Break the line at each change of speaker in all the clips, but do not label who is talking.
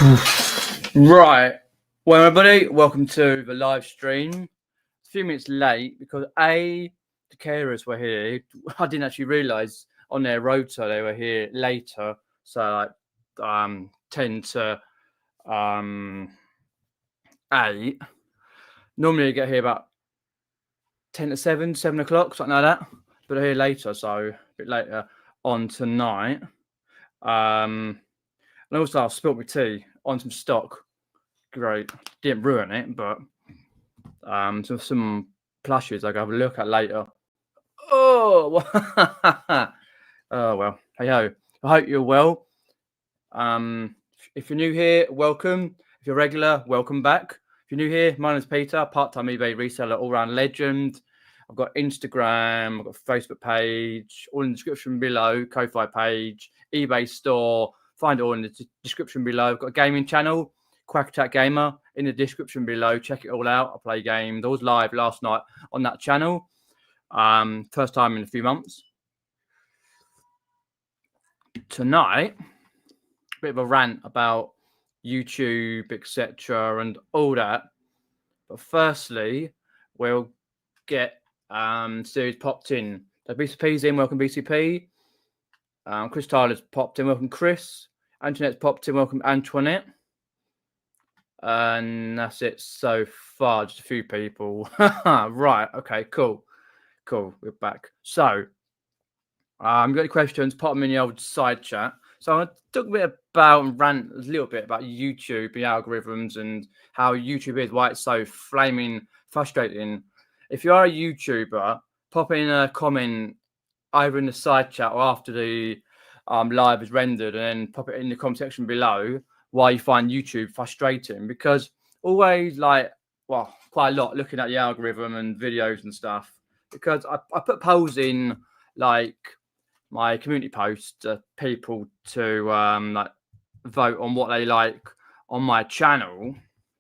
Right. Well, everybody, welcome to the live stream. It's a few minutes late because the carers were here. I didn't actually realise on their rota they were here later. So like 10 to 8. Normally you get here about 10 to 7, 7 o'clock, something like that. But they're here later, so a bit later on tonight. And also I've spilt my tea on some stock. Great. Didn't ruin it, but some plushes I can have a look at later. Oh, oh well. Hey ho. I hope you're well. If you're new here, welcome. If you're regular, welcome back. If you're new here, my name's Peter, part-time eBay reseller, all-round legend. I've got Instagram, I've got a Facebook page, all in the description below, Ko-Fi page, eBay store. Find it all in the description below. I've got a gaming channel, Quack Attack Gamer, in the description below. Check it all out. I play games. I was live last night on that channel. First time in a few months. Tonight, a bit of a rant about YouTube, etc., and all that. But firstly, we'll get series popped in. So BCP's in. Welcome, BCP. Chris Tyler's popped in. Welcome, Chris. Antoinette's popped in. Welcome, Antoinette. And that's it so far. Just a few people. Right. Okay. Cool. We're back. So, I've got any questions? Pop them in the old side chat. So, I'm going to talk a bit about and rant a little bit about YouTube, the algorithms, and how YouTube is, why it's so flaming frustrating. If you are a YouTuber, pop in a comment either in the side chat or after the live is rendered, and then pop it in the comment section below why you find YouTube frustrating. Because always quite a lot looking at the algorithm and videos and stuff. Because I put polls in like my community posts to people to vote on what they like on my channel,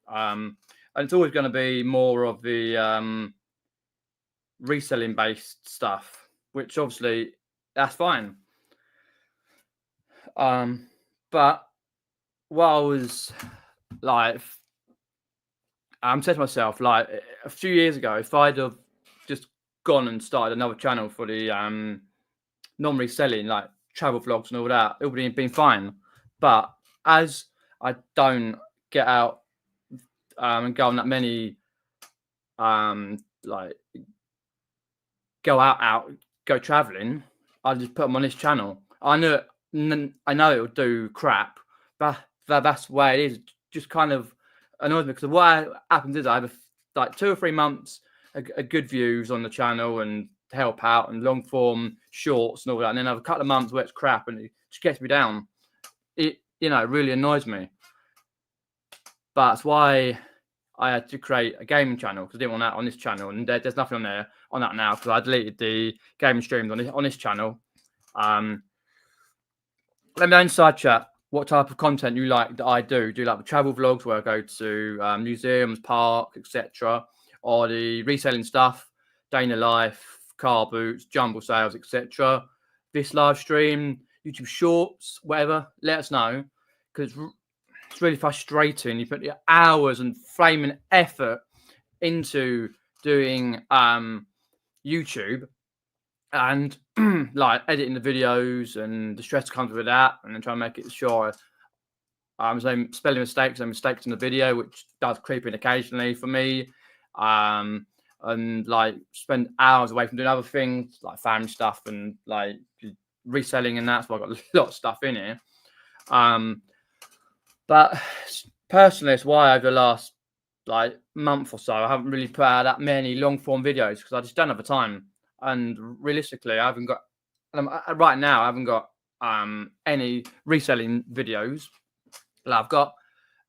and it's always going to be more of the reselling based stuff, which obviously that's fine. But what I was like, I'm saying to myself, like a few years ago, if I'd have just gone and started another channel for the non-reselling, like travel vlogs and all that, it would have been fine. But as I don't get out and go on that many go traveling, I just put them on this channel. I know it'll do crap, but that's the way it is. It just kind of annoys me, because what happens is I have like 2 or 3 months a good views on the channel and help out and long form shorts and all that, and then I have a couple of months where it's crap and it just gets me down. It really annoys me. But that's why I had to create a gaming channel, because I didn't want that on this channel, and there's nothing on there on that now, because I deleted the gaming streams on this channel. Let me know in side chat what type of content you like that I do. Do you like the travel vlogs where I go to museums, park, etc., or the reselling stuff, day in the life, car boots, jumble sales, etc.? This live stream, YouTube shorts, whatever, let us know, because it's really frustrating. You put your hours and flaming effort into doing YouTube, and like editing the videos, and the stress comes with that, and then trying to make it sure so spelling mistakes and mistakes in the video, which does creep in occasionally for me, and like spend hours away from doing other things like family stuff and like reselling and that. So I've got a lot of stuff in here. But personally, it's why over the last month or so I haven't really put out that many long form videos, because I just don't have the time. And realistically, I haven't got right now. I haven't got any reselling videos. I've got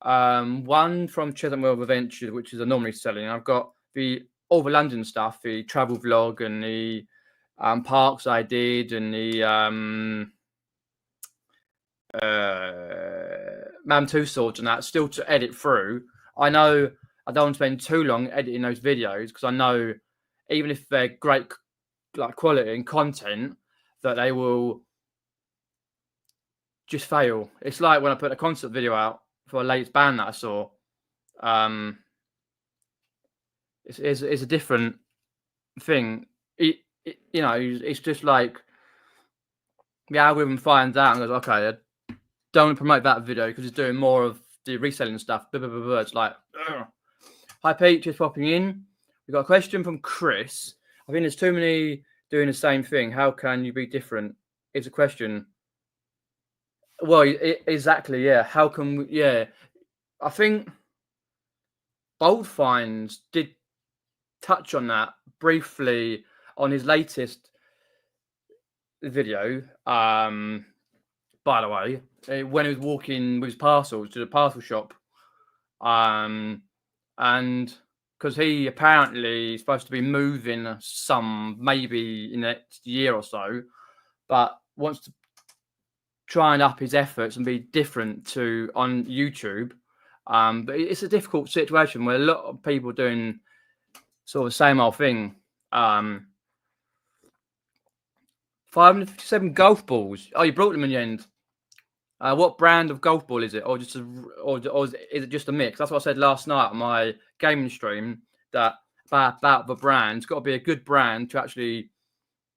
one from Cheshunt World Adventures, which is a non-reselling. I've got the all the London stuff, the travel vlog, and the parks I did, and the Man Two Swords and that still to edit through. I know I don't want to spend too long editing those videos, because I know even if they're great quality and content, that they will just fail. It's like when I put a concert video out for a latest band that I saw. It's a different thing. You know, it's just like the algorithm finds out and goes, okay, I don't want to promote that video because it's doing more of the reselling stuff. Blah, blah, blah, blah. It's like, ugh. Hi Pete, just popping in. We've got a question from Chris. I think there's too many doing the same thing. How can you be different? It's a question. Well, exactly, yeah. How can we, yeah. I think Bold Finds did touch on that briefly on his latest video. By the way, when he was walking with his parcels to the parcel shop, and because he apparently is supposed to be moving some maybe in the next year or so, but wants to try and up his efforts and be different to on YouTube. But it's a difficult situation where a lot of people doing sort of the same old thing. 557 golf balls. Oh, you brought them in the end. What brand of golf ball is it, or just or is it just a mix? That's what I said last night on my gaming stream, that about the brand. It's got to be a good brand to actually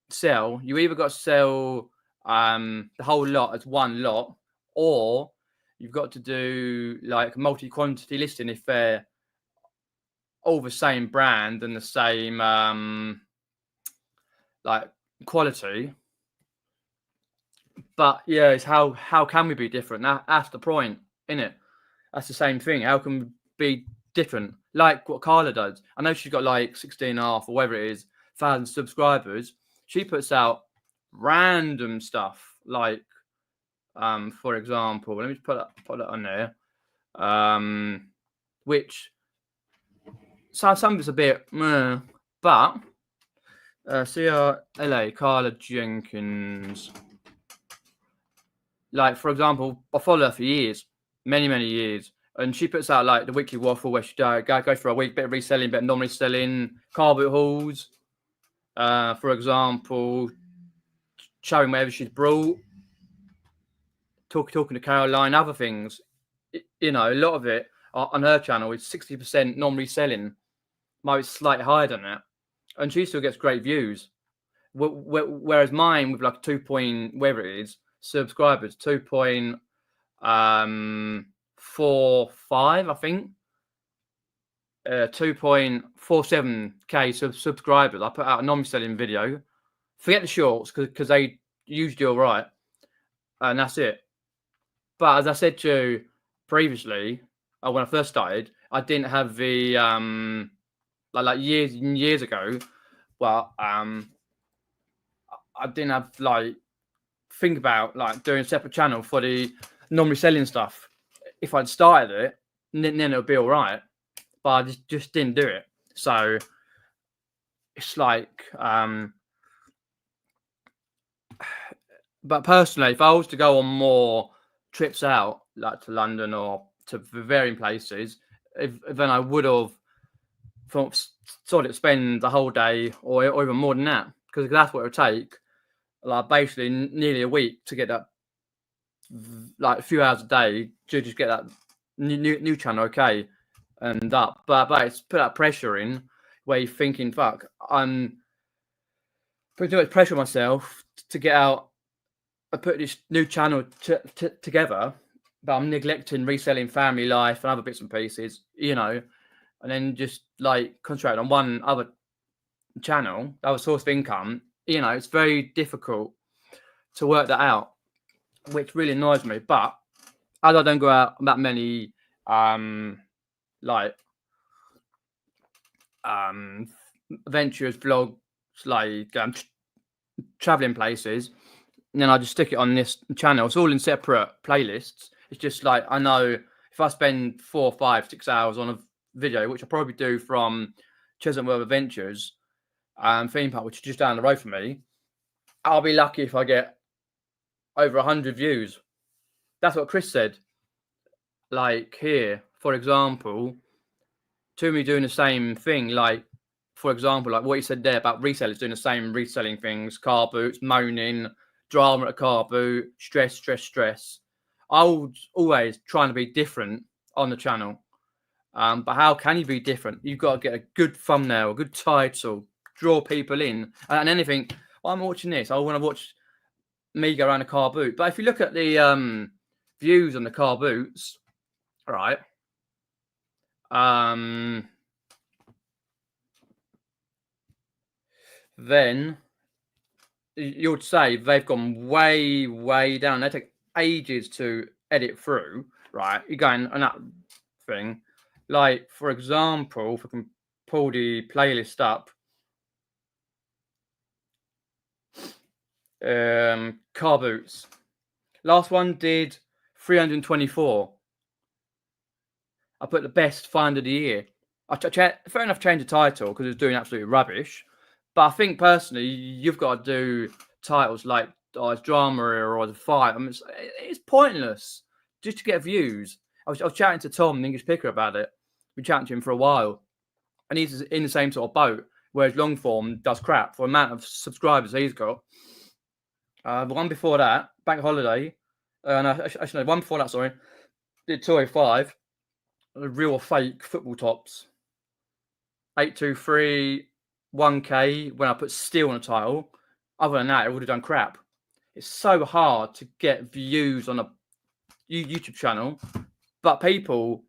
sell. You either got to sell the whole lot as one lot, or you've got to do like multi-quantity listing if they're all the same brand and the same like quality. But yeah, it's how can we be different? That's the point, isn't it? That's the same thing. How can we be different? Like what Carla does. I know she's got like 16.5 or whatever it is, 1,000 subscribers. She puts out random stuff like, for example, let me just put that on there. Which some of it's a bit, but CRLA Carla Jenkins. Like, for example, I follow her for years, many years, and she puts out like the weekly waffle where she go for a week, bit of reselling, bit of non-reselling, Carboot hauls, for example, showing whatever she's brought, talking to Caroline, other things. You know, a lot of it on her channel is 60% non-reselling, might be slightly higher than that, and she still gets great views. Whereas mine with like 2 point, whatever it is, subscribers, 2.45, I think, 2.47k subscribers. I put out a non-selling video. Forget the shorts because they usually all right, and that's it. But as I said to you previously, when I first started, I didn't have the like years and years ago. Well, I didn't have like think about like doing a separate channel for the non-reselling stuff. If I'd started it, then it would be all right. But I just didn't do it. So it's like, but personally, if I was to go on more trips out, like to London or to varying places, then I would have sort of spend the whole day or even more than that, because that's what it would take. Like basically nearly a week to get that, like a few hours a day to just get that new channel okay and up. But it's put that pressure in where you're thinking, fuck, I'm putting too much pressure on myself to get out. I put this new channel together, but I'm neglecting reselling, family life, and other bits and pieces, you know, and then just like concentrate on one other channel, other source of income. You know, it's very difficult to work that out, which really annoys me. But as I don't go out that many, like, adventures, vlogs, like traveling places, and then I just stick it on this channel. It's all in separate playlists. It's just like, I know if I spend 4, 5, 6 hours on a video, which I probably do from Chisholm World Adventures, theme park, which is just down the road from me, I'll be lucky if I get over 100 views. That's what Chris said. Like here, for example, to me doing the same thing, like, for example, like what he said there about resellers doing the same reselling things, car boots, moaning, drama at a car boot, stress. I was always trying to be different on the channel. But how can you be different? You've got to get a good thumbnail, a good title, draw people in, and anything. I'm watching this. I want to watch me go around a car boot. But if you look at the views on the car boots, right? Then you would say they've gone way, way down. They take ages to edit through, right? You're going on that thing. Like, for example, if I can pull the playlist up, car boots. Last one did 324. I put the best find of the year. Fair enough, change the title because it's doing absolutely rubbish. But I think personally, you've got to do titles like it's drama or the fight. I mean, it's pointless just to get views. I was chatting to Tom, the English picker, about it. Been chatting to him for a while, and he's in the same sort of boat. Whereas long form does crap for the amount of subscribers he's got. The one before that, Bank Holiday, no, actually, no, one before that, sorry, did 205, real or fake football tops. 823, 1K when I put steel on the title. Other than that, it would have done crap. It's so hard to get views on a YouTube channel, but people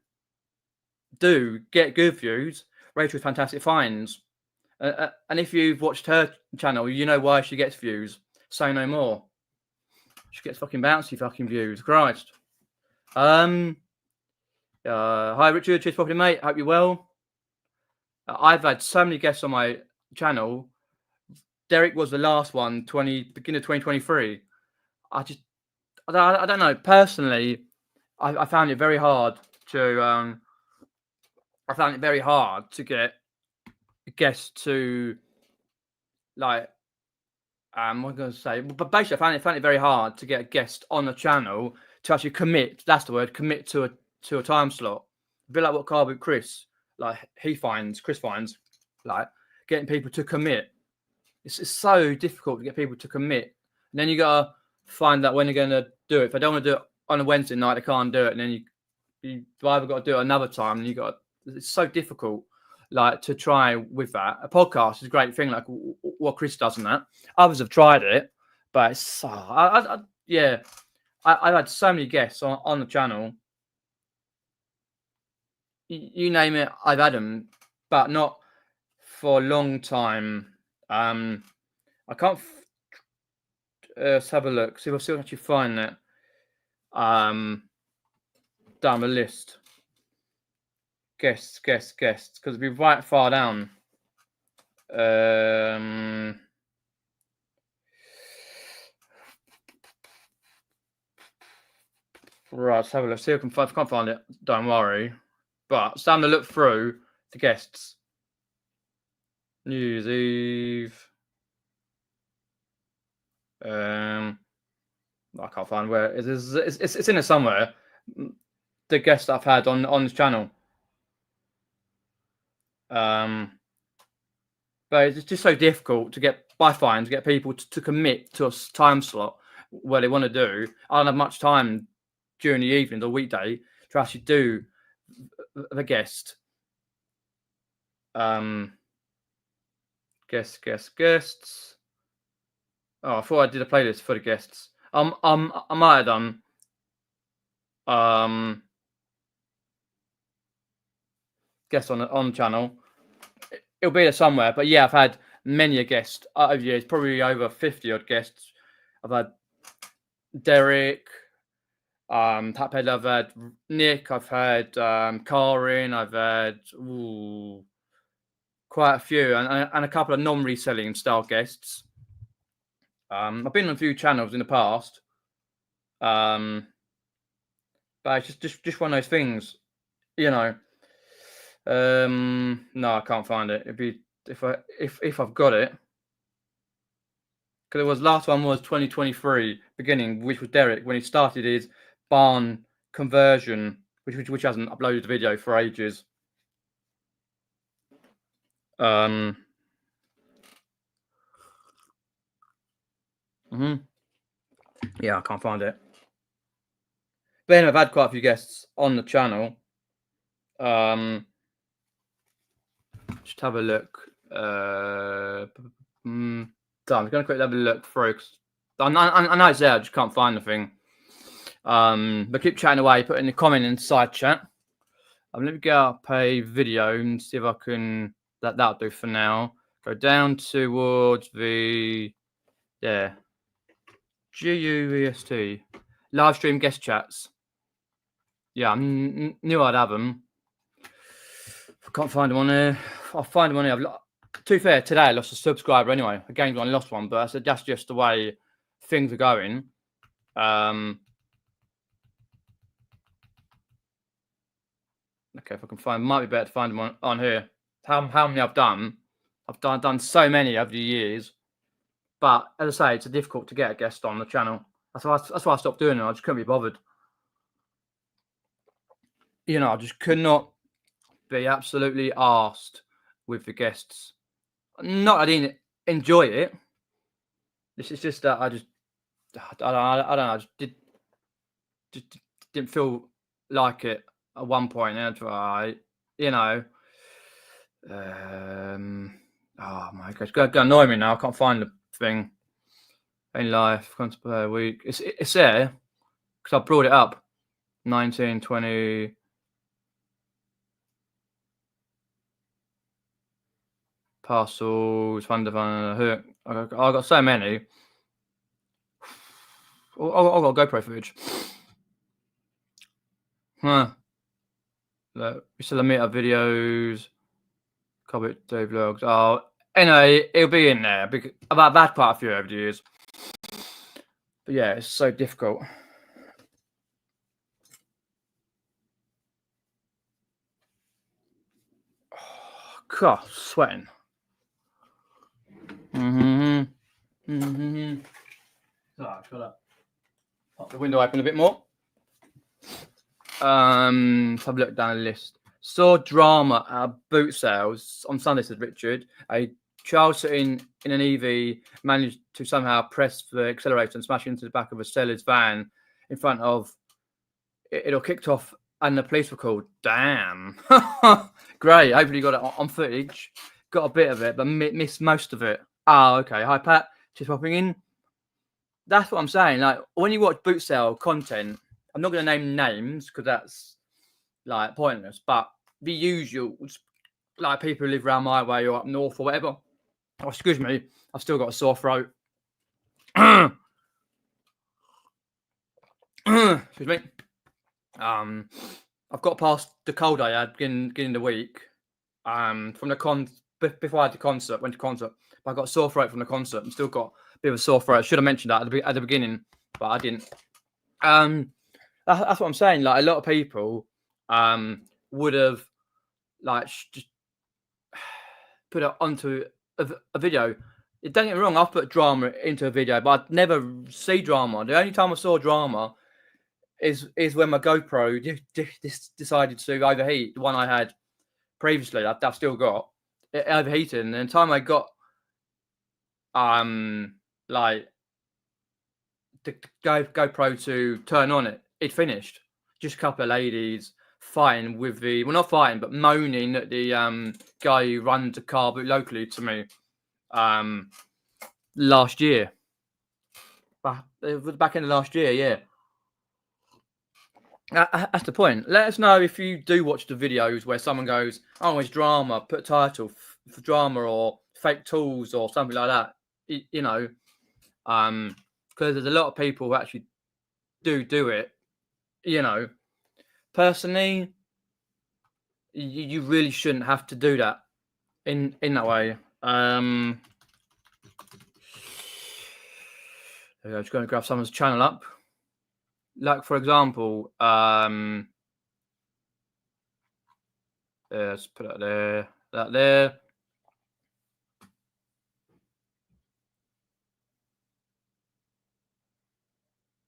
do get good views. Rachel's fantastic finds. And if you've watched her channel, you know why she gets views. Say no more. She gets fucking bouncy fucking views. Christ. Hi Richard, cheers property mate. Hope you're well. I've had so many guests on my channel. Derek was the last one, beginning of 2023. I don't know. Personally, I found it very hard to get guests to like what am I going to say? But basically, I found it very hard to get a guest on the channel to actually commit. That's the word. Commit to a time slot. A bit like what Carboot Chris finds, like getting people to commit. It's so difficult to get people to commit. And then you gotta find out when you're gonna do it. If they don't want to do it on a Wednesday night, they can't do it. And then you either got to do it another time. And it's so difficult, like to try with that. A podcast is a great thing, like what Chris does and that. Others have tried it, but it's I've had so many guests on the channel. You name it, I've had them, but not for a long time. I can't. Let's have a look. See if I still actually find that. Down the list. Guests, because it'd be right far down. Right, let's have a look. See if I can't find it. Don't worry. But it's time to look through the guests. New Year's Eve. I can't find where it is. It's in there somewhere. The guests I've had on this channel. But it's just so difficult to get people to commit to a time slot where they want to do. I don't have much time during the evenings or weekday to actually do the guest. Guests. Oh, I thought I did a playlist for the guests. I might have done. Guests on the channel. It'll be there somewhere. But yeah, I've had many a guest over the years, probably over 50 odd guests. I've had Derek, Taphead, I've had Nick, I've had Karin, I've had quite a few, and a couple of non-reselling style guests. I've been on a few channels in the past, but it's just one of those things, you know. No, I can't find it. It'd be if I've got it, because it was last one was 2023 beginning, which was Derek when he started his barn conversion, which hasn't uploaded the video for ages. Yeah, I can't find it. But anyway, I've had quite a few guests on the channel. Just have a look. So I'm going to quickly have a look through. I know it's there. I just can't find the thing. But keep chatting away. Put in the comment inside chat. Let me get up a video and see if I can. That'll do for now. Go down towards the GUEST live stream guest chats. Yeah, I knew I'd have them. I can't find them on there. I'll find them on here. To be fair, today I lost a subscriber anyway. I gained one, lost one, but I said that's just the way things are going. Okay, if I can find, might be better to find them on here. How many I've done? I've done so many over the years, but as I say, it's difficult to get a guest on the channel. That's why I stopped doing it. I just couldn't be bothered. You know, I just could not be absolutely arsed with the guests. Not I didn't enjoy it. This is just that I don't know. I just didn't feel like it at one point. And I, you know, oh my gosh, it's going to annoy me now. I can't find the thing. In life, comes per week. It's there because I brought it up. 1920. Parcels, Thunder Hook. I got so many. I got GoPro footage. Huh. Look, we still meet up videos. Carboots, day vlogs. Oh, anyway, it'll be in there because I've had quite a few over the years. But yeah, it's so difficult. Oh, God, sweating. Sorry, I've got to pop the window open a bit more. Let's have a look down the list. Saw drama at boot sales on Sunday, said Richard. A child sitting in an EV managed to somehow press the accelerator and smash into the back of a seller's van in front of it all kicked off and the police were called. Damn. Great. Hopefully you got it on footage. Got a bit of it, but missed most of it. Oh, okay. Hi, Pat. Just popping in. That's what I'm saying. Like, when you watch boot sale content, I'm not going to name names because that's like pointless, but the usual, like people who live around my way or up north or whatever. Oh, excuse me. I've still got a sore throat. Excuse me. I've got past the cold I had beginning of the week. From the before I had the concert, went to concert. But I got a sore throat from the concert and still got a bit of a sore throat. I should have mentioned that at the beginning, but I didn't. That's what I'm saying. Like a lot of people would have like just put it onto a video. Don't get me wrong, I've put drama into a video, but I'd never see drama. The only time I saw drama is when my GoPro decided to overheat. The one I had previously, I've still got it overheated, and the time I got like the GoPro to turn on it finished. Just a couple of ladies fighting with not fighting, but moaning at the guy who runs a car boot locally to me last year. Back in the last year, yeah. That's the point. Let us know if you do watch the videos where someone goes, "Oh, it's drama." Put a title for drama or fake tools or something like that. You know, because there's a lot of people who actually do it. You know, personally, you really shouldn't have to do that in that way. I'm just going to grab someone's channel up. Like, for example, let's put that there, that there.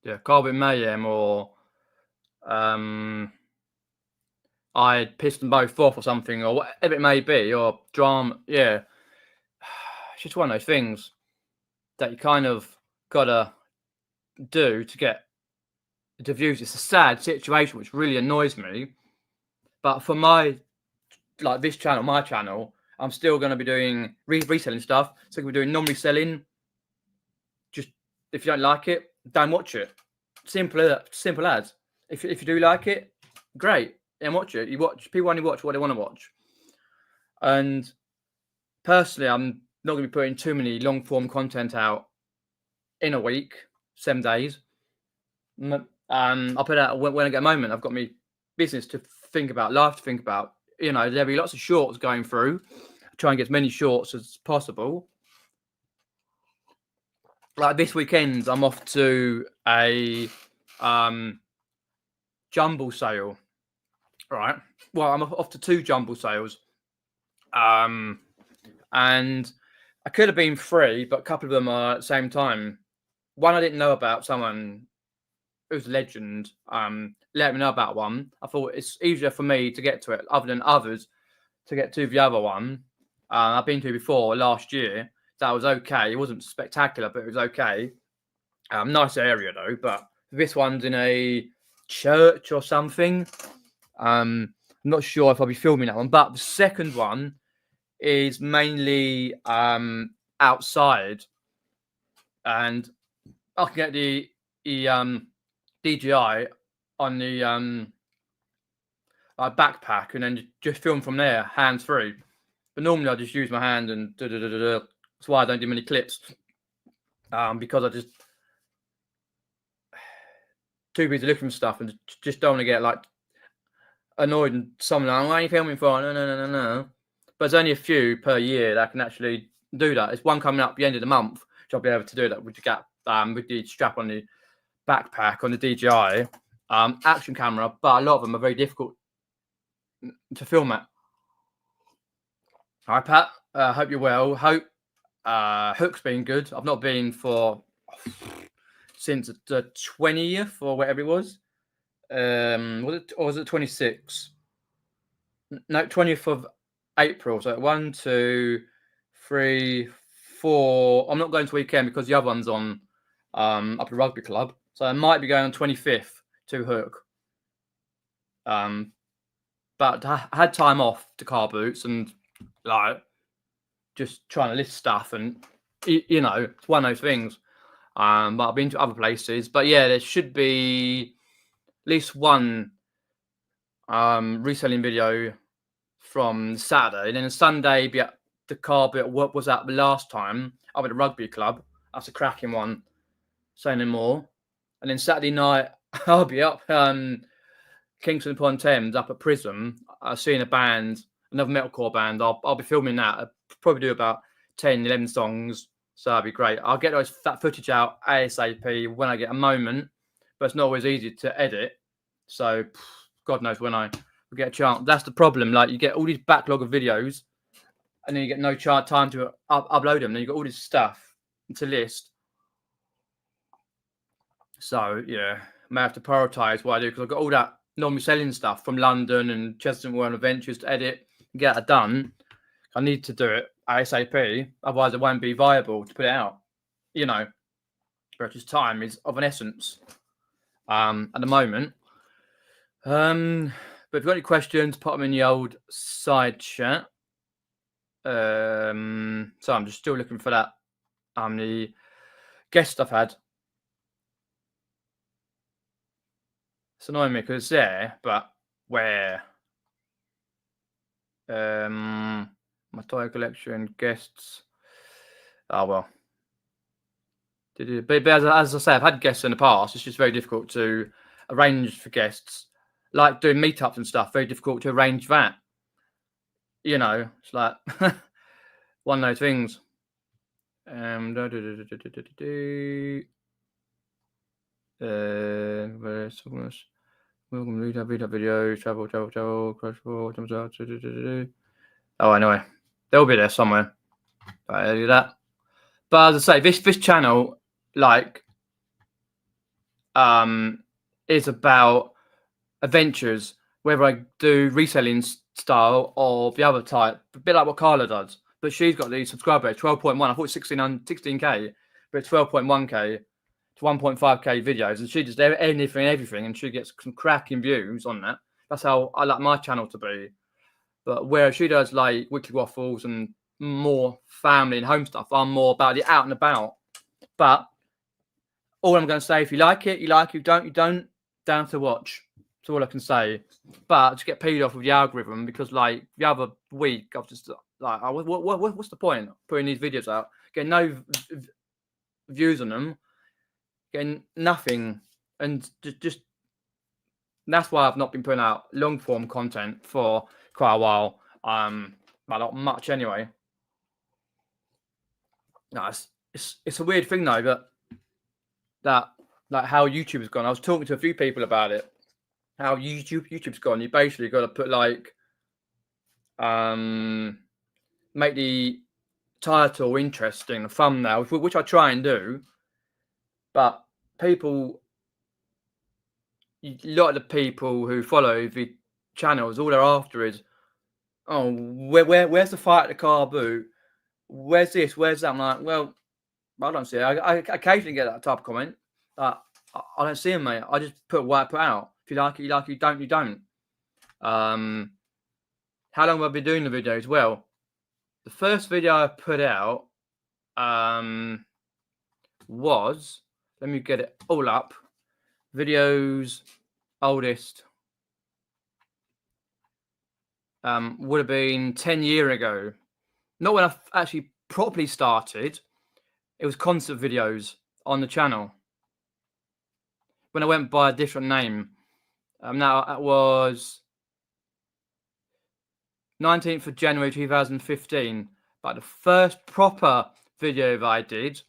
Yeah, Carbon Mayhem or I pissed them both off or something, or whatever it may be, or drama. Yeah, it's just one of those things that you kind of gotta do to get the views. It's a sad situation, which really annoys me. But for my this channel, my channel, I'm still going to be doing reselling stuff. So we're doing non-reselling. Just if you don't like it, don't watch it. Simple as. If you do like it, great, and watch it. People only watch what they want to watch. And personally, I'm not going to be putting too many long form content out in a week, 7 days. I'll put it out when I get a moment. I've got my business to think about, life to think about. There'll be lots of shorts going through. Try and get as many shorts as possible. Like this weekend, I'm off to a jumble sale. Right. Well, I'm off to 2 jumble sales. And I could have been 3, but a couple of them are at the same time. One I didn't know about. Someone who's a legend let me know about one. I thought it's easier for me to get to it, other than others, to get to the other one. I've been to before last year. That was okay. It wasn't spectacular, but it was okay. Nice area though. But this one's in a church or something. I'm not sure if I'll be filming that one. But the second one is mainly outside, and I can get the DJI on the backpack and then just film from there, hands free. But normally I just use my hand and that's why I don't do many clips, because I just too busy looking for stuff and just don't want to get annoyed and someone like, what are you filming for? No. But there's only a few per year that can actually do that. There's one coming up at the end of the month, which I'll be able to do that with the strap on the backpack on the DJI action camera. But a lot of them are very difficult to film at. Hi Pat, hope you're well. Hope Hook's been good. I've not been since the 20th or whatever it was. Was it 26th? No, 20th of April. So 1, 2, 3, 4. I'm not going to weekend because the other one's on up at the rugby club. So I might be going on 25th to Hook. But I had time off to Carboots and just trying to list stuff, and it's one of those things. But I've been to other places. But yeah, there should be at least one reselling video from Saturday, and then Sunday be at the Carbot. What was that the last time? Up at the rugby club. That's a cracking one. Say no more. And then Saturday night I'll be up Kingston upon Thames up at Prism. I've seen a band, another metalcore band. I'll be filming that. I'll probably do about 10, 11 songs. So that'd be great. I'll get that footage out ASAP when I get a moment, but it's not always easy to edit. So God knows when I will get a chance. That's the problem. You get all these backlog of videos and then you get no time to upload them. Then you got all this stuff to list. So yeah, I may have to prioritize what I do because I've got all that non-reselling stuff from London and Chesterton World Adventures to edit and get it done. I need to do it ASAP, otherwise it won't be viable to put it out. But just time is of an essence at the moment. But if you've got any questions, put them in the old side chat. So I'm just still looking for that. The guest I've had. It's annoying me because it's there, but where? My toy collection, guests. Oh well. But as I say, I've had guests in the past. It's just very difficult to arrange for guests. Like doing meetups and stuff, very difficult to arrange that. It's like one of those things. Welcome to that video. Travel. Oh, anyway, they'll be there somewhere. But I do that. But as I say, this channel is about adventures, whether I do reselling style or the other type, a bit like what Carla does. But she's got the subscriber rate 12.1. I thought it's 16k, but it's 12.1k to 1.5k videos, and she does everything, and she gets some cracking views on that. That's how I like my channel to be. But whereas she does like weekly waffles and more family and home stuff, I'm more about the out and about. But all I'm going to say, if you like it, you like it. You don't. Down to watch. That's all I can say. But to get paid off with the algorithm, because like the other week, I was just like, what's the point of putting these videos out? Getting no views on them, getting nothing, and just that's why I've not been putting out long form content for quite a while. Not much anyway. No, it's a weird thing though, but that like how YouTube has gone. I was talking to a few people about it. How YouTube's gone. You basically got to put like make the title interesting, the thumbnail, which I try and do. But people, a lot of the people who follow the channels, all they're after is, oh, where's the fight at the car boot? Where's this? Where's that? I'm like, well, I don't see it. I occasionally get that type of comment. I don't see them, mate. I just put what I put out. If you like it, you like it. You don't, you don't. How long have I been doing the videos? Well, the first video I put out was, let me get it all up. Videos oldest would have been 10 years ago. Not when I actually properly started. It was concert videos on the channel. When I went by a different name. Now that was 19th of January 2015. But the first proper video that I did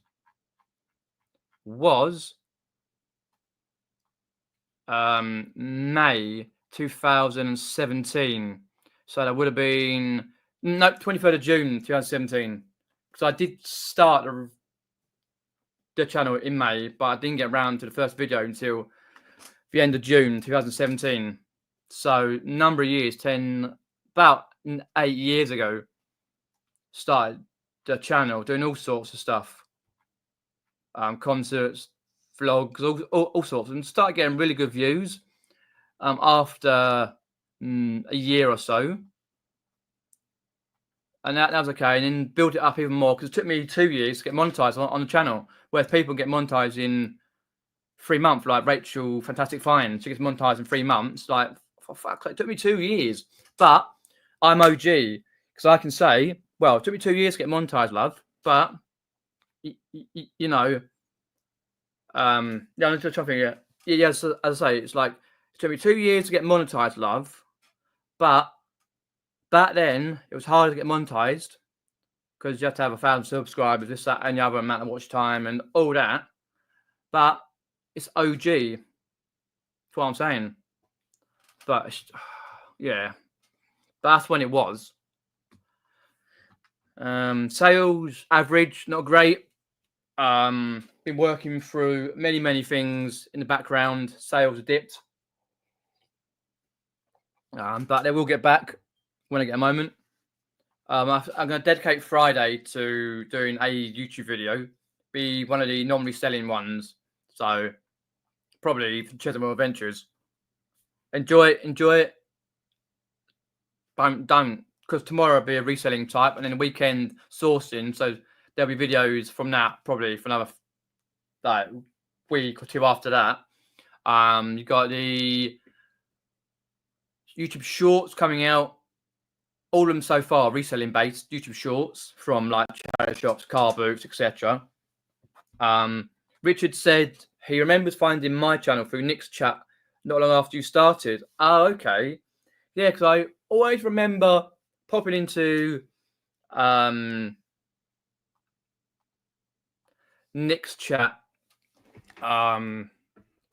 was May 2017. So that would have been 23rd of June 2017. Because I did start the channel in May, but I didn't get around to the first video until the end of June 2017. So number of years, about 8 years ago, started the channel doing all sorts of stuff, concerts, vlogs, all sorts, and started getting really good views after a year or so. And that was okay, and then built it up even more because it took me 2 years to get monetized on the channel, whereas people get monetized in 3 months, like Rachel Fantastic Fine. She gets monetized in 3 months. Like, for fuck's sake, it took me 2 years. But I'm OG because I can say, well, it took me 2 years to get monetized, love. But you know, I'm just trying to figure. Yeah, so, as I say, it's like it took me 2 years to get monetized, love. But back then, it was hard to get monetized because you have to have 1,000 subscribers, this, that, and the other amount of watch time and all that. But it's OG. That's what I'm saying. But yeah, that's when it was. Sales average, not great. Been working through many things in the background. Sales are dipped. But they will get back when I get a moment. I'm going to dedicate Friday to doing a YouTube video. Be one of the non-reselling ones. So probably Chisholm Adventures. Enjoy it. Don't, because tomorrow will be a reselling type, and then the weekend sourcing. So there'll be videos from that probably for another like week or two after that. You got the YouTube Shorts coming out. All of them so far reselling based YouTube Shorts from like charity shops, Carboots, etc. Richard said he remembers finding my channel through Nick's chat not long after you started. Oh, okay. Yeah, because I always remember popping into Nick's chat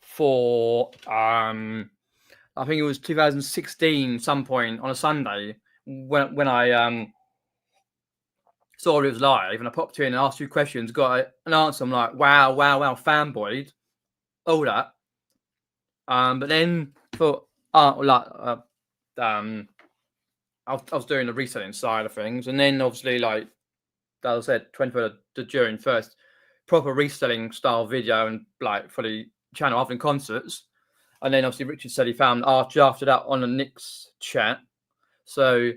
for I think it was 2016 some point on a Sunday when I saw it was live and I popped in and asked 2 questions, got an answer. I'm like, wow, fanboyed, all that. But then thought, I was doing the reselling side of things, and then obviously, like as I said, 23rd of June, first proper reselling style video and like for the channel other than concerts. And then obviously Richard said he found Archie after that on the Nick's chat. So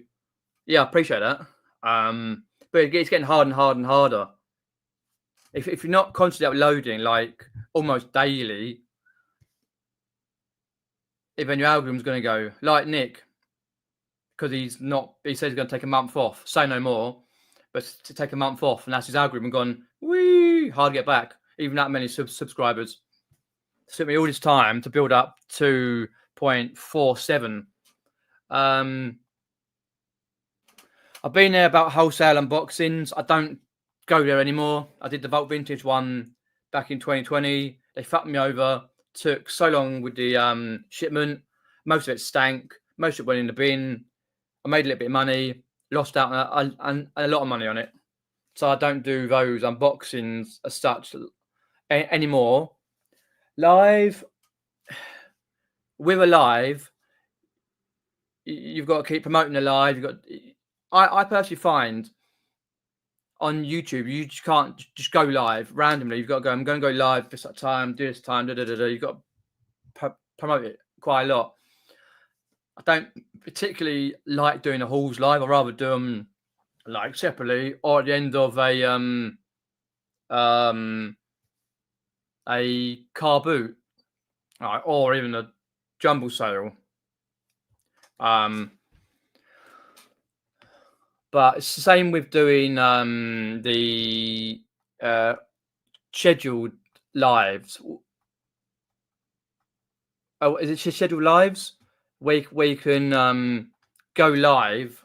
yeah, I appreciate that. But it's getting harder and harder and harder. If you're not constantly uploading like almost daily, even your algorithm's going to go like Nick, because he's not. He says he's going to take a month off. Say no more, but to take a month off, and that's his algorithm gone. Wee, hard to get back. Even that many subscribers. It took me all this time to build up 2.47. I've been there about wholesale unboxings. I don't go there anymore. I did the Vault Vintage one back in 2020. They fucked me over. Took so long with the shipment. Most of it stank. Most of it went in the bin. I made a little bit of money. Lost out on a lot of money on it. So I don't do those unboxings as such anymore. Live. With a live, you've got to keep promoting the live. You've got. I personally find on YouTube, you just can't just go live randomly. You've got to go, I'm going to go live this time, do this time, You've got to promote it quite a lot. I don't particularly like doing the hauls live. I'd rather do them like separately or at the end of a car boot, or even a jumble sale. But it's the same with doing the scheduled lives. Oh, is it scheduled lives? Where you can go live,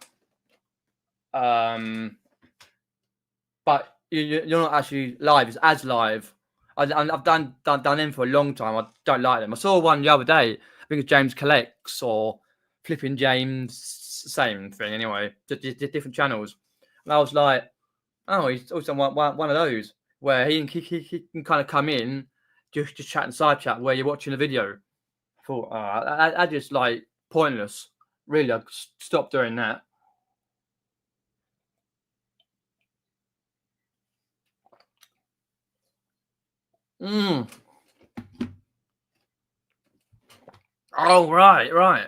but you're not actually live. It's as live. I've done them for a long time. I don't like them. I saw one the other day. I think it's James Collects or Flipping James. Same thing anyway. Different channels. And I was like, oh, he's also one of those where he can kind of come in, just chat and side chat where you're watching a video. I thought, I just like pointless. Really, I stopped doing that. Oh, right.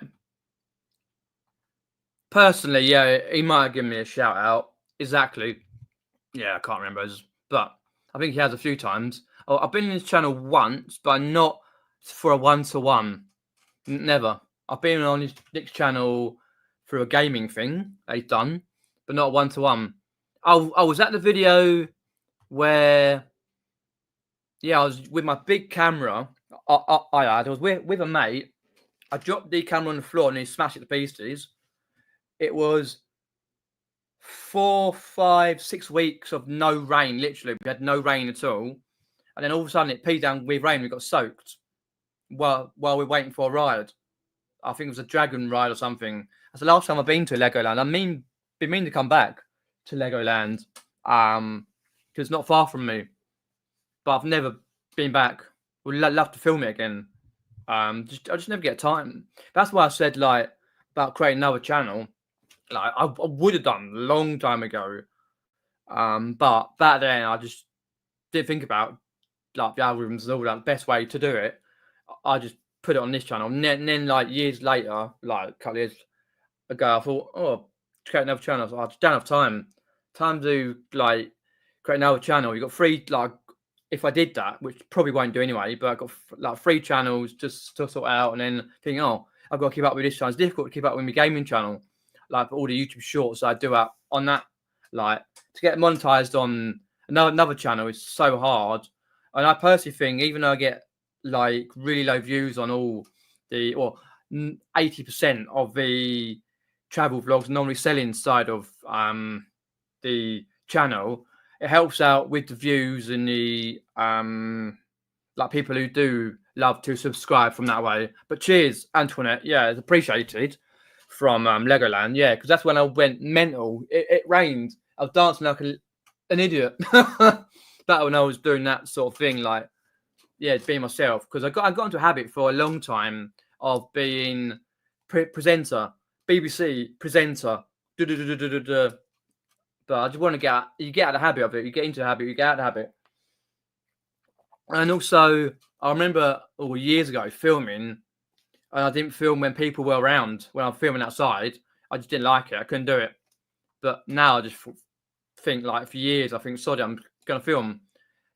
Personally, yeah, he might have given me a shout out. Exactly. Yeah, I can't remember, but I think he has a few times. Oh, I've been in his channel once, but not for a one-to-one. Never. I've been on his Nick's channel through a gaming thing that he's done, but not one-to-one. I was at the video where, yeah, I was with my big camera. I was with a mate. I dropped the camera on the floor and he smashed it to pieces. It was 4, 5, 6 weeks of no rain. Literally, we had no rain at all, and then all of a sudden it peed down with rain. We got soaked while we're waiting for a ride. I think it was a dragon ride or something. That's the last time I've been to Legoland. Been meaning to come back to Legoland, because it's not far from me, but I've never been back. Would love to film it again. I just never get time. That's why I said like about creating another channel. Like I would have done a long time ago, but back then I just didn't think about like the algorithms and all that. The best way to do it, I just put it on this channel. And then like years later, like a couple of years ago, I thought, oh, create another channel. So I just don't have time to like create another channel. You got 3 like. If I did that, which probably won't do anyway, but I've got like 3 channels just to sort out, and then think, oh, I've got to keep up with this channel. It's difficult to keep up with my gaming channel, like all the YouTube shorts I do out on that. Like to get monetized on another channel is so hard. And I personally think, even though I get like really low views on all the, or 80% of the travel vlogs, non-reselling side of the channel, it helps out with the views and the like people who do love to subscribe from that way. But cheers, Antoinette. Yeah, it's appreciated from Legoland. Yeah, because that's when I went mental. It rained. I was dancing like an idiot. That when I was doing that sort of thing, like yeah, being myself. Because I got into a habit for a long time of being presenter, BBC presenter. But I just want to you get out of the habit of it. You get into the habit, you get out of the habit. And also, I remember years ago filming and I didn't film when people were around. When I'm filming outside, I just didn't like it. I couldn't do it. But now I just think, like, for years, I think, sorry, I'm going to film.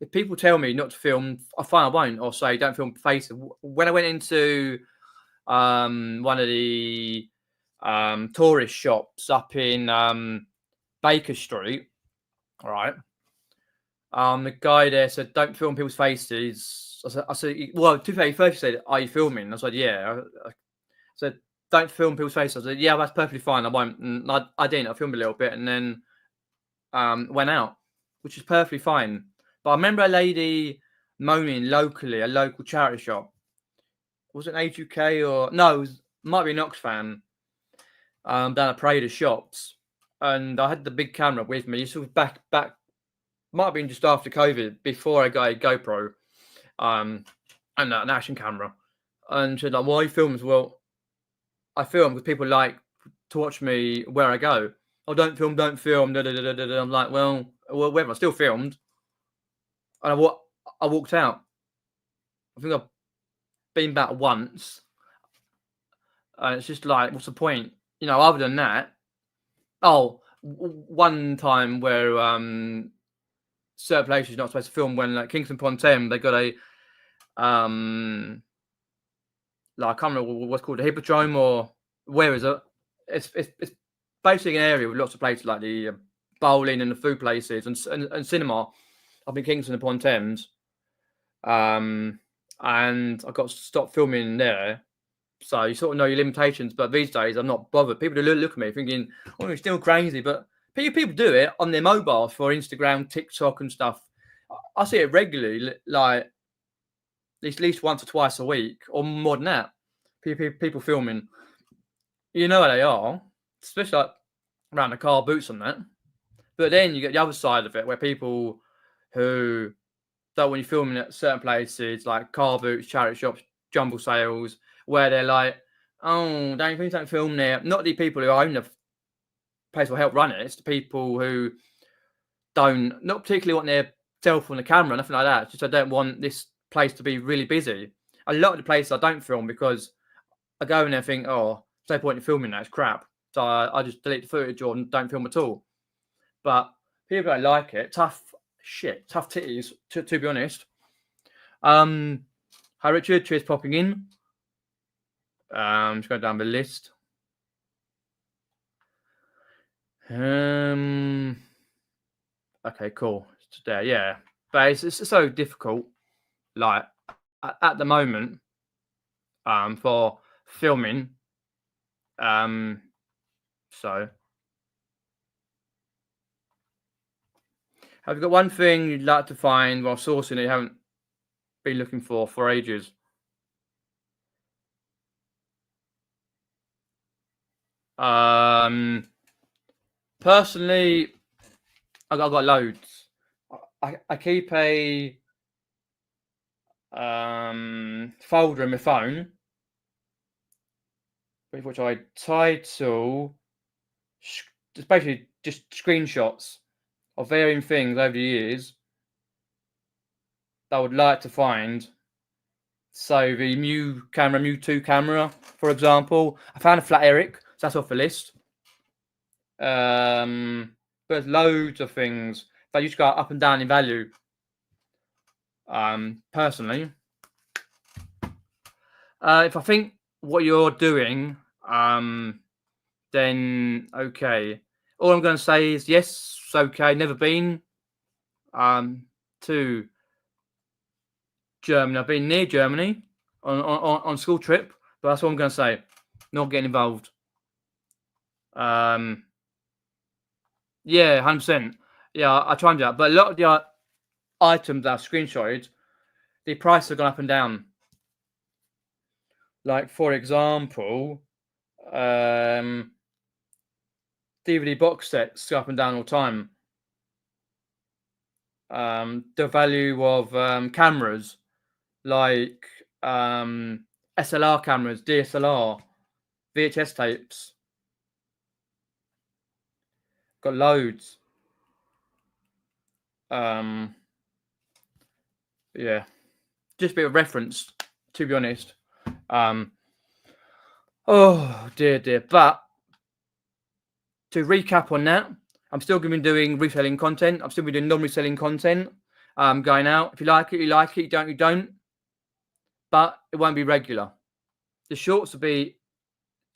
If people tell me not to film, I find I won't, or say don't film faces. When I went into one of the tourist shops up in Baker Street, all right, the guy there said don't film people's faces. I said, well, to be fair, he first said, are you filming? I said, yeah. I said, don't film people's faces. I said, yeah, that's perfectly fine. I won't. And I didn't. I filmed a little bit and then went out, which is perfectly fine. But I remember a lady moaning locally, a local charity shop. Was it A2K or no? Might be an Oxfam. Down a parade of shops, and I had the big camera with me. This was back. Might have been just after COVID, before I got a GoPro, and an action camera. And she said, like, why are you filming? Well, I film because people like to watch me where I go. Oh, don't film. Da, da, da, da, da. I'm like, well, whatever. I still filmed, and I walked out. I think I've been back once, and it's just like, what's the point? Other than that. Oh, one time where certain places you're not supposed to film, when like Kingston upon Thames, they got a like, I can't remember what's called, the Hippodrome, or where is it? It's basically an area with lots of places like the bowling and the food places and cinema up in Kingston upon Thames. And I got to stop filming there. So you sort of know your limitations. But these days, I'm not bothered. People do look at me thinking, oh, you're still crazy. But people do it on their mobiles for Instagram, TikTok and stuff. I see it regularly, like at least once or twice a week, or more than that. People filming. You know where they are, especially like around the Carboots and that. But then you get the other side of it, where people who don't, when you're filming at certain places like Carboots, charity shops, jumble sales, where they're like, oh, don't film there. Not the people who own the place or help run it. It's the people who not particularly want their cell phone, the camera, nothing like that. It's just I don't want this place to be really busy. A lot of the places I don't film because I go in there and think, oh, there's no point in filming that. It's crap. So I just delete the footage or don't film at all. But people don't like it. Tough titties, to be honest. Hi Richard, cheers popping in. Just go down the list. Okay, cool. Today, yeah, but it's so difficult, like at the moment, for filming. So, have you got one thing you'd like to find while sourcing that you haven't been looking for ages? Personally, I've got loads. I keep a folder in my phone, which I title, it's basically just screenshots of varying things over the years that I would like to find. So the Mewtwo camera, for example, I found a flat Eric, so that's off the list. But there's loads of things that just go up and down in value. Personally, if I think what you're doing, then okay. All I'm going to say is yes, okay. Never been to Germany. I've been near Germany on school trip, but that's what I'm going to say. Not getting involved. Yeah, 100%. Yeah, I try and do that. But a lot of the items that I've screenshotted, the prices have gone up and down. Like, for example, DVD box sets go up and down all the time. The value of cameras, like SLR cameras, DSLR, VHS tapes, got loads. Yeah, just a bit of reference, to be honest. Oh dear, dear. But to recap on that, I'm still going to be doing reselling content. I'm still going to be doing non-reselling content. Going out. If you like it, you like it. You don't, you don't. But it won't be regular. The shorts will be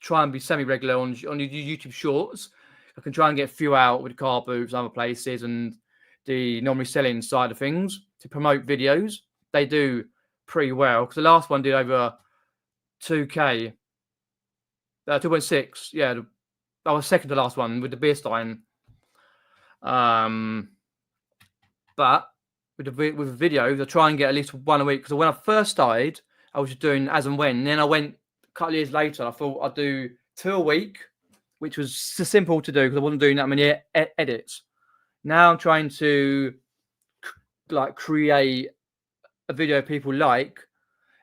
try and be semi-regular on your YouTube shorts. I can try and get a few out with Carboots and other places and the non-reselling side of things to promote videos. They do pretty well because the last one did over 2K, 2.6. Yeah, I was second to last one with the beer stein. But with the videos, I try and get at least one a week because when I first started, I was just doing as and when. And then I went a couple of years later. I thought I'd do 2 a week, which was simple to do because I wasn't doing that many edits. Now I'm trying to like create a video people like.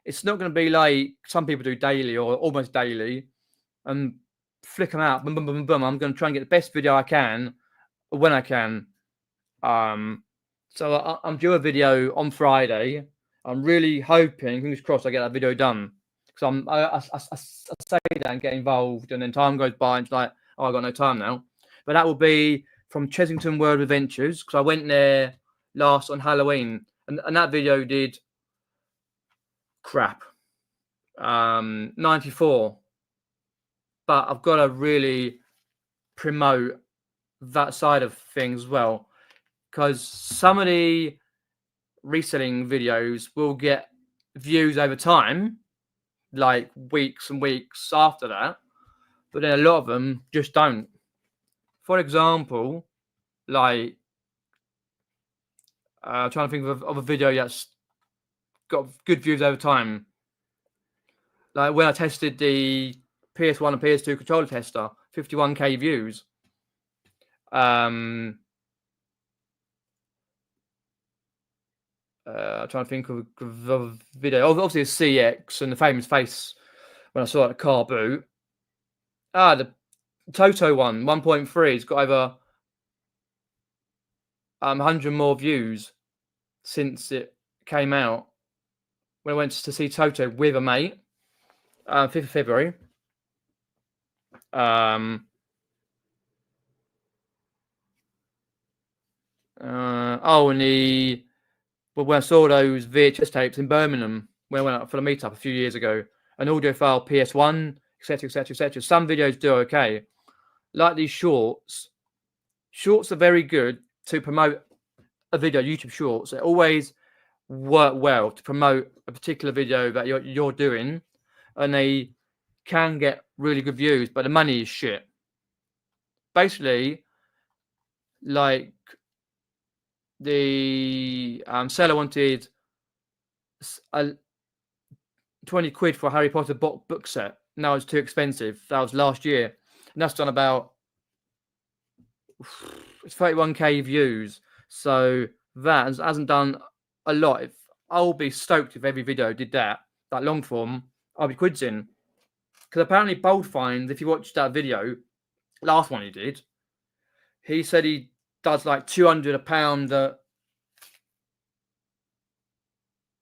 It's not going to be like some people do daily or almost daily, and flick them out. Boom, boom, boom, boom. I'm going to try and get the best video I can when I can. So I'm due a video on Friday. I'm really hoping, fingers crossed, I get that video done. Because I say that and get involved, and then time goes by, and it's like, oh, I got no time now. But that will be from Chessington World Adventures, because I went there last on Halloween, and that video did crap. 94. But I've got to really promote that side of things as well, because some of the reselling videos will get views over time, like weeks and weeks after that, but then a lot of them just don't. For example, like trying to think of a video that's got good views over time, like when I tested the PS1 and PS2 controller tester, 51k views. I'm trying to think of a video. Obviously, it's CX and the famous face when I saw it at Carboot. The Toto one, 1.3, has got over 100 more views since it came out. When I went to see Toto with a mate, 5th of February. And when I saw those VHS tapes in Birmingham, when I went out for the meetup a few years ago, an audiophile PS1, etc., etc., etc. Some videos do okay. Like these shorts. Shorts are very good to promote a video, YouTube shorts. They always work well to promote a particular video that you're doing, and they can get really good views, but the money is shit. Basically, like the seller wanted 20 quid for a Harry Potter book set. Now it's too expensive. That was last year, and that's done about 31k views. So that hasn't done a lot. If I'll be stoked if every video did that long form, I'll be quids in. Because apparently Bold finds, if you watch that video, last one he did, he said he does like £200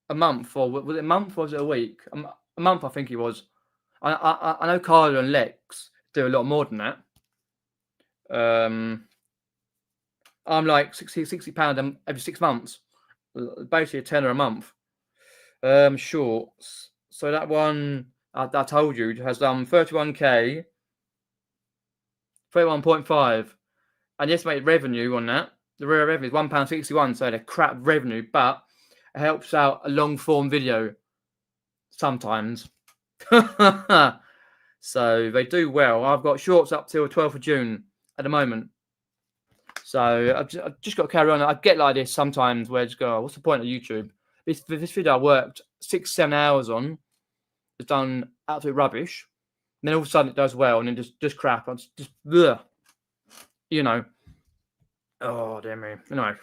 a month, or was it a month or was it a week? A month, I think he was. I know Carla and Lex do a lot more than that. I'm like £60 every 6 months, basically a tenner a month. Shorts. So that one I told you has done 31k, 31.5, and the estimated revenue on that, the real revenue is £1.61. So they're crap revenue, but it helps out a long form video sometimes. So they do well. I've got shorts up till 12th of June at the moment. So I've just got to carry on. I get like this sometimes where I just go, oh, what's the point of YouTube? This video I worked 6-7 hours on, it's done absolute rubbish. And then all of a sudden it does well, and then just crap. I'm just ugh. You know. Oh, dear me. Anyway.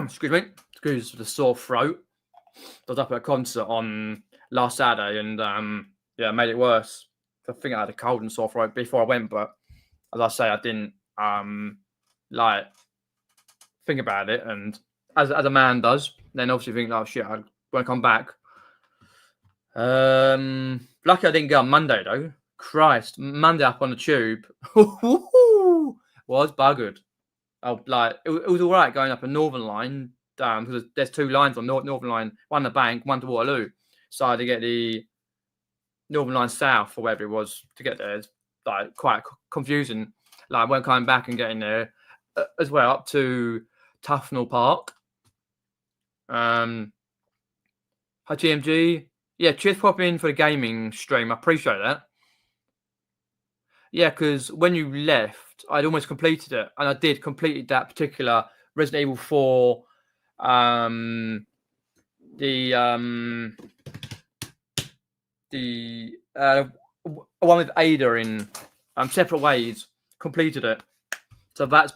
Excuse me. Excuse the sore throat. I was up at a concert on last Saturday, and yeah, it made it worse. I think I had a cold and sore throat before I went, but as I say, I didn't like think about it, and as a man does, then obviously think, oh shit, I want to come back. Lucky I didn't go on Monday though. Christ, Monday up on the tube was buggered. Oh, like it was all right going up a Northern Line because there's two lines on Northern Line, one to Bank, one to Waterloo. So I had to get the Northern Line South or whatever it was to get there. It's like quite confusing. Like when coming back and getting there as well up to Tufnell Park. Hi TMG. Yeah, cheers for popping in for the gaming stream. I appreciate that. Yeah, because when you left, I'd almost completed it, and I did completed that particular Resident Evil 4. The one with Ada in Separate Ways. Completed it, so that's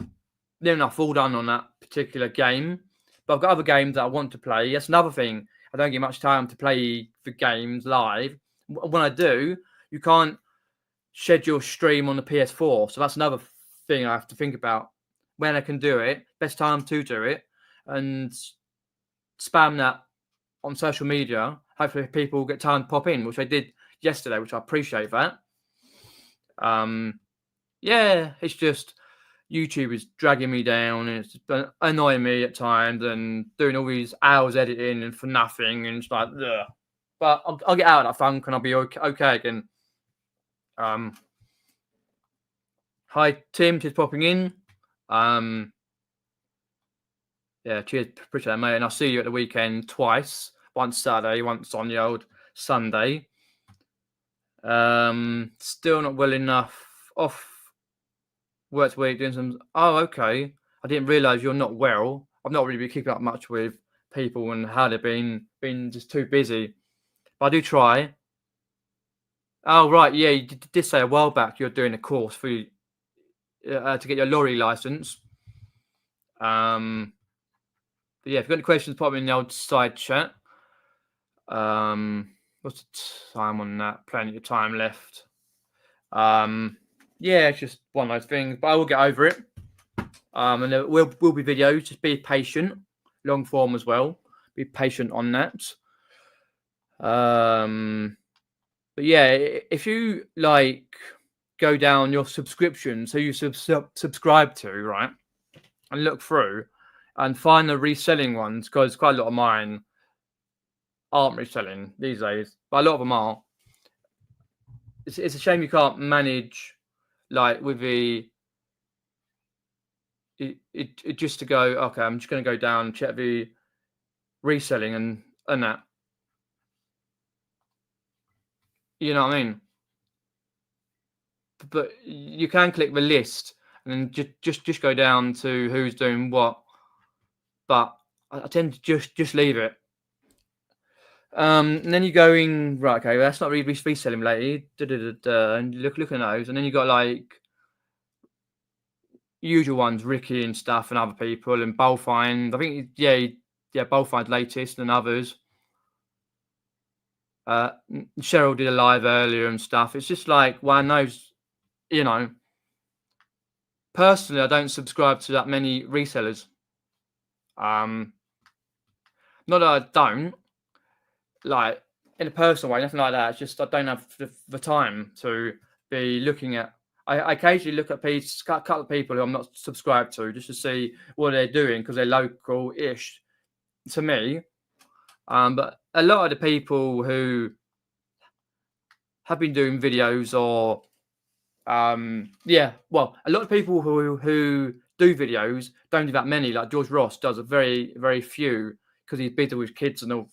near enough all done on that particular game. But I've got other games that I want to play. That's another thing. I don't get much time to play the games live. When I do, you can't schedule stream on the PS4. So that's another thing I have to think about. When I can do it, best time to do it, and spam that on social media. Hopefully people get time to pop in, which I did yesterday, which I appreciate that. Yeah, it's just YouTube is dragging me down and it's annoying me at times and doing all these hours editing and for nothing, and it's like, ugh. But I'll get out of that funk and I'll be okay again. Hi Tim, just popping in. Yeah, cheers, appreciate that, mate. And I'll see you at the weekend twice. Once Saturday, once on the old Sunday. Still not well enough off work week doing some. Oh, okay. I didn't realise you're not well. I've not really been keeping up much with people and how they've been just too busy. But I do try. Oh, right. Yeah, you did say a while back you're doing a course for to get your lorry license. But yeah, if you've got any questions, pop them in the old side chat. What's the time on that? Plenty of time left. Yeah, it's just one of those things, but I will get over it. And there will be videos. Just be patient, long form as well. Be patient on that. But yeah, if you like go down your subscriptions, who you subscribe to, right, and look through and find the reselling ones, because quite a lot of mine aren't reselling these days, but a lot of them are. It's a shame you can't manage like with the it just to go, okay, I'm just going to go down and check the reselling and that. You know what I mean? But you can click the list and then just go down to who's doing what. But I tend to just leave it. And then you're going, right, okay, well, that's not really reselling lately. And look at those. And then you got like usual ones, Ricky and stuff and other people and Bullfind. I think, yeah, Bullfind's latest and others. Cheryl did a live earlier and stuff. It's just like one of those, you know. Personally, I don't subscribe to that many resellers. Not that I don't, like in a personal way, nothing like that. It's just I don't have the time to be looking at. I occasionally look at a couple of people who I'm not subscribed to just to see what they're doing because they're local-ish to me. But a lot of the people who have been doing videos or yeah, well, a lot of people who do videos don't do that many. Like George Ross does a very, very few because he's busy with kids and all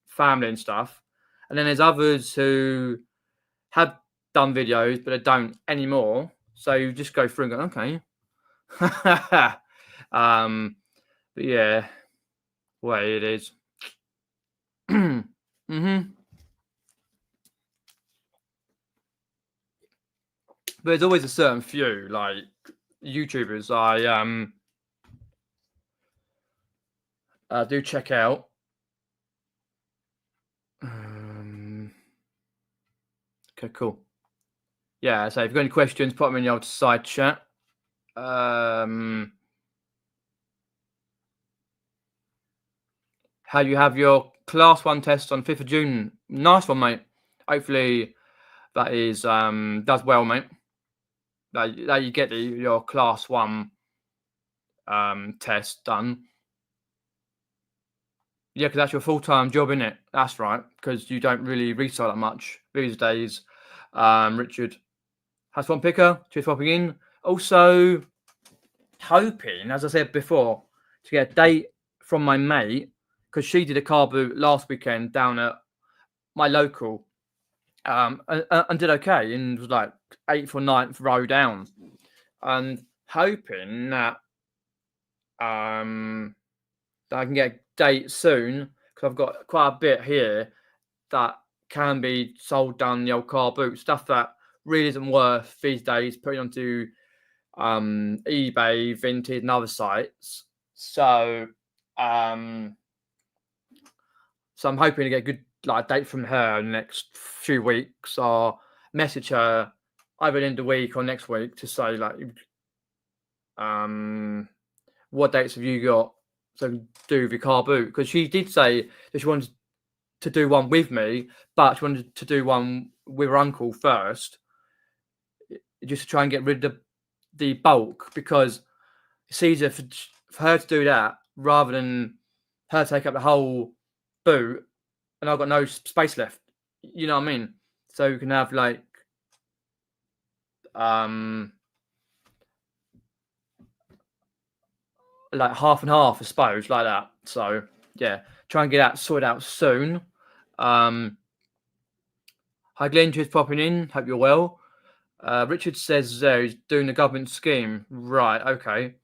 family and stuff. And then there's others who have done videos, but they don't anymore. So you just go through and go, okay. But yeah, way it is. But there's always a certain few, like YouTubers I do check out. Okay, cool. Yeah, so if you've got any questions, put them in the old side chat. How you have your class 1 test on 5th of June Nice one, mate. Hopefully that is does well, mate. That you get your class 1 test done. Yeah, because that's your full-time job, isn't it? That's right, because you don't really resell that much these days. Richard has one picker, just popping in. Also, hoping, as I said before, to get a date from my mate, because she did a car boot last weekend down at my local, and did okay, and was like 8th or 9th row down. And hoping that that I can get a date soon, because I've got quite a bit here that can be sold down the old car boot, stuff that really isn't worth these days, putting onto eBay, Vinted, and other sites. So I'm hoping to get a good date from her in the next few weeks, or message her either in the week or next week to say what dates have you got to do the car boot, because she did say that she wanted to do one with me, but she wanted to do one with her uncle first, just to try and get rid of the bulk, because it's easier for her to do that rather than her take up the whole boot and I've got no space left. You know what I mean? So you can have like half and half, I suppose, like that. So yeah, try and get that sorted out soon. Hi Glenn, just popping in. Hope you're well. Richard says he's doing the government scheme. Right, okay.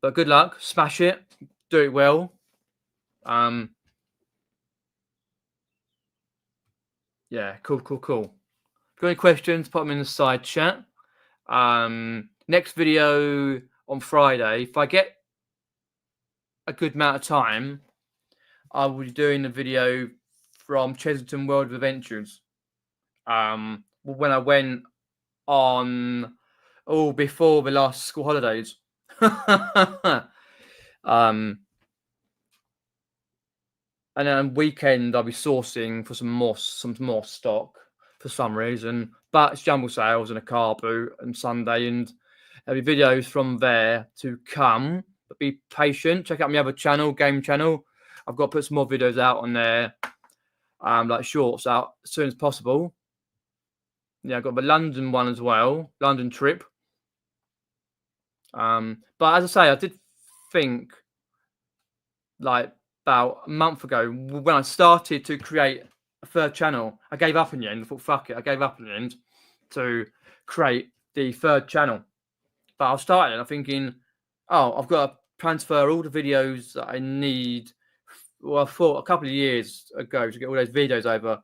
But good luck. Smash it. Do it well. Yeah, cool. If you've got any questions, put them in the side chat. Next video on Friday, if I get a good amount of time, I will be doing a video from Chesington World of Adventures. When I went on before the last school holidays. And then weekend I'll be sourcing for some more stock for some reason. But it's jumble sales and a car boot and Sunday, and there'll be videos from there to come. But be patient. Check out my other channel, game channel. I've got to put some more videos out on there, like shorts out as soon as possible. Yeah, I've got the London one as well, London trip. But as I say, I did think like about a month ago when I started to create a third channel, I gave up in the end. I thought, fuck it, I gave up in the end to create the third channel. But I was starting, I'm thinking, I've got to transfer all the videos that I need. Well, I thought a couple of years ago to get all those videos over.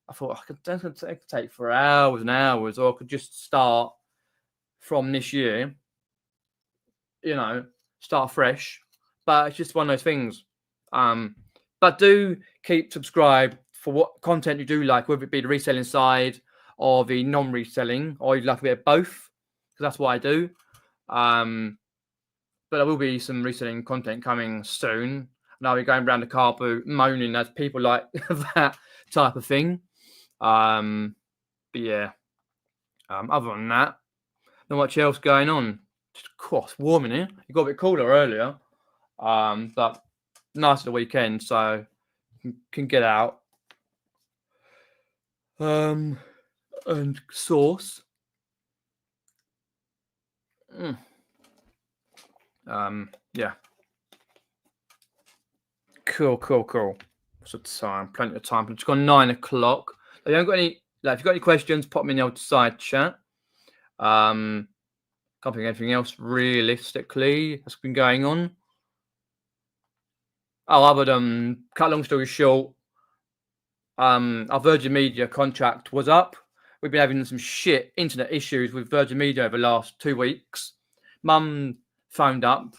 I thought that's going to take for hours and hours, or I could just start from this year, start fresh. But it's just one of those things. But do keep subscribed for what content you do like, whether it be the reselling side or the non-reselling, or you'd like a bit of both, because that's what I do. But there will be some reselling content coming soon. And I'll be going around the car boot moaning as people like that type of thing. But yeah, other than that, not much else going on. It's warm in here. It got a bit cooler earlier. But nice at the weekend, so can get out and source. Yeah, cool. What's the time? Plenty of time. It's gone 9 o'clock. If you haven't got any, if you've got any questions, pop me in the old side chat. Can't think of anything else realistically that's been going on. Other than cut long story short, our Virgin Media contract was up. We've been having some shit internet issues with Virgin Media over the last 2 weeks. Mum phoned up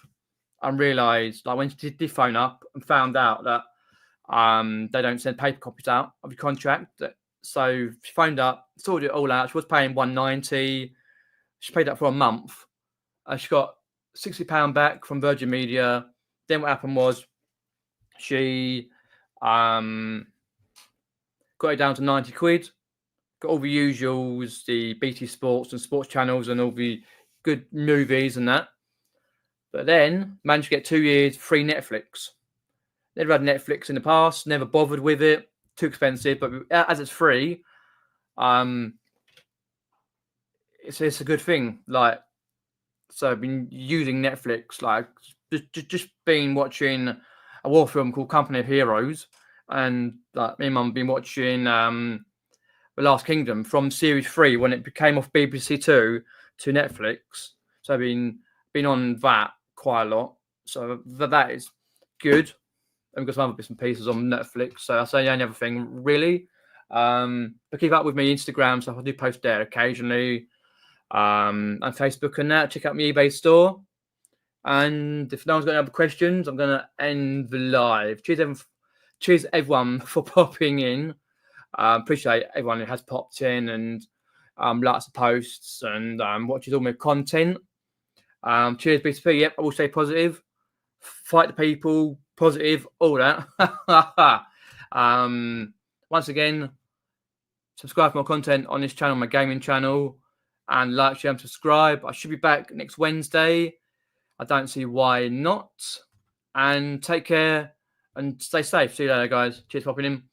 and realised, when she did phone up and found out that they don't send paper copies out of the contract. So she phoned up, sorted it all out. She was paying £190. She paid that for a month. She got £60 back from Virgin Media. Then what happened was she got got it down to 90 quid. Got all the usuals, the BT Sports and sports channels and all the good movies and that. But then managed to get 2 years free Netflix. Never had Netflix in the past, never bothered with it. Too expensive, but as it's free, it's a good thing. Like, so I've been using Netflix, like just been watching a war film called Company of Heroes, and like me and mum have been watching The Last Kingdom from series 3 when it came off BBC Two to Netflix. So I've been on that quite a lot. So that is good. And got some other bits and pieces on Netflix. So that's the only other thing, really. But keep up with me Instagram stuff. I do post there occasionally. And Facebook and that. Check out my eBay store. And if no one's got any other questions, I'm going to end the live. Cheers everyone for popping in. Appreciate everyone who has popped in and likes the posts and watches all my content. Cheers, BTP. Yep, I will stay positive. Fight the people, positive, all that. Once again, subscribe for more content on this channel, my gaming channel, and like, share, and subscribe. I should be back next Wednesday. I don't see why not. And take care and stay safe. See you later, guys. Cheers for popping in.